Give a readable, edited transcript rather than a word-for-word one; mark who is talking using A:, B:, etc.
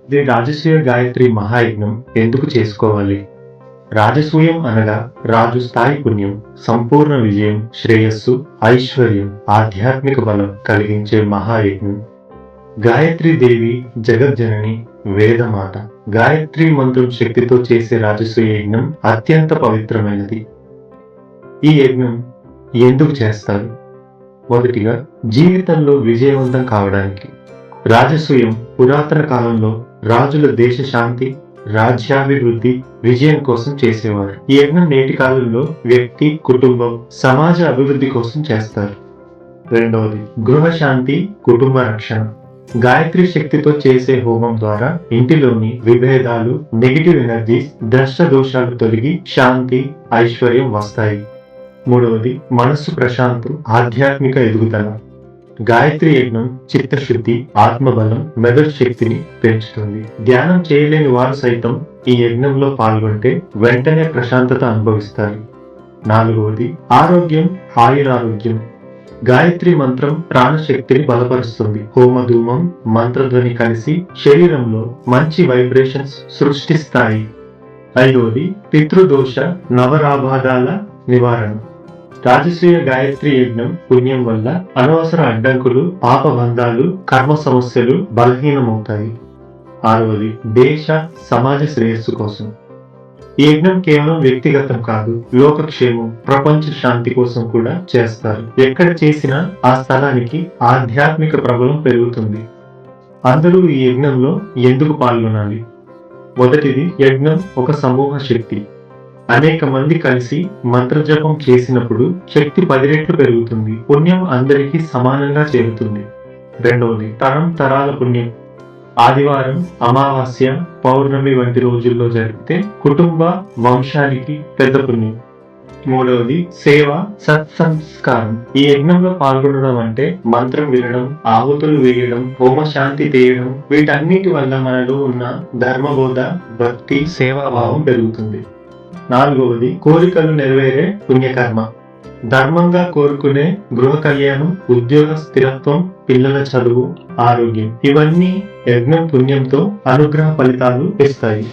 A: ఇది రాజసూయ గాయత్రి మహాయజ్ఞం ఎందుకు చేసుకోవాలి? రాజసూయం అనగా రాజు స్థాయి పుణ్యం, సంపూర్ణ విజయం, శ్రేయస్సు, ఐశ్వర్యం, ఆధ్యాత్మిక బలం కలిగించే మహాయజ్ఞం. గాయత్రీ దేవి జగజ్జనని, వేదమాత. గాయత్రి మంత్రం శక్తితో చేసే రాజసూయ యజ్ఞం అత్యంత పవిత్రమైనది. ఈ యజ్ఞం ఎందుకు చేస్తారు? మొదటిగా, జీవితంలో విజయవంతం కావడానికి. రాజసూయం పురాతన కాలంలో రాజుల దేశ శాంతి, రాజ్యాభివృద్ధి, విజయం కోసం చేసేవారు. ఈ యజ్ఞం నేటి కాలంలో వ్యక్తి, కుటుంబం, సమాజ అభివృద్ధి కోసం చేస్తారు. రెండవది, గృహశాంతి, కుటుంబ రక్షణ. గాయత్రి శక్తితో చేసే హోమం ద్వారా ఇంటిలోని విభేదాలు, నెగిటివ్ ఎనర్జీస్, దృష్ట దోషాలు తొలగి శాంతి, ఐశ్వర్యం వస్తాయి. మూడవది, మనస్సు ప్రశాంతం, ఆధ్యాత్మిక ఎదుగుదల. గాయత్రి యజ్ఞం చిత్తశుద్ధి, ఆత్మబలం, మెదడు శక్తిని పెంచుతుంది. ధ్యానం చేయలేని వారు సైతం ఈ యజ్ఞంలో పాల్గొంటే వెంటనే ప్రశాంతత అనుభవిస్తారు. నాలుగవది, ఆరోగ్యం, ఆయురారోగ్యం. గాయత్రి మంత్రం ప్రాణశక్తిని బలపరుస్తుంది. హోమధూమం, మంత్రధ్వని కలిసి శరీరంలో మంచి వైబ్రేషన్స్ సృష్టిస్తాయి. ఐదవది, పితృదోష, నవరాబాధాల నివారణ. రాజసూయ గాయత్రి యజ్ఞం పుణ్యం వల్ల అనవసర అడ్డంకులు, పాపబంధాలు, కర్మ సమస్యలు బలహీనమవుతాయి. ఆరవది, దేశ సమాజ శ్రేయస్సు కోసం. ఈ యజ్ఞం కేవలం వ్యక్తిగతం కాదు, లోకక్షేమం, ప్రపంచ శాంతి కోసం కూడా చేస్తారు. ఎక్కడ చేసినా ఆ స్థలానికి ఆధ్యాత్మిక ప్రభావం పెరుగుతుంది. అందరూ ఈ యజ్ఞంలో ఎందుకు పాల్గొనాలి? మొదటిది, యజ్ఞం ఒక సమూహ శక్తి. అనేక మంది కలిసి మంత్రజపం చేసినప్పుడు శక్తి 10 రెట్లు పెరుగుతుంది. పుణ్యం అందరికీ సమానంగా చేరుతుంది. రెండవది, తరాల పుణ్యం. ఆదివారం, అమావాస్య, పౌర్ణమి వంటి రోజుల్లో జరిగితే కుటుంబ, వంశానికి పెద్ద పుణ్యం. మూడవది, సేవ, సత్సంస్కారం. ఈ యజ్ఞంలో పాల్గొనడం అంటే మంత్రం వినడం, ఆహుతులు వేయడం, హోమశాంతి చేయడం. వీటన్నిటి వల్ల మనలో ఉన్న ధర్మబోధ, భక్తి, సేవాభావం పెరుగుతుంది. నాలుగవది, కోరికలు నెరవేరే పుణ్యకర్మ. ధర్మంగా కోరుకునే గృహ కళ్యాణం, ఉద్యోగ స్థిరత్వం, పిల్లల చదువు, ఆరోగ్యం. ఇవన్నీ యజ్ఞం పుణ్యంతో అనుగ్రహ ఫలితాలు ఇస్తాయి.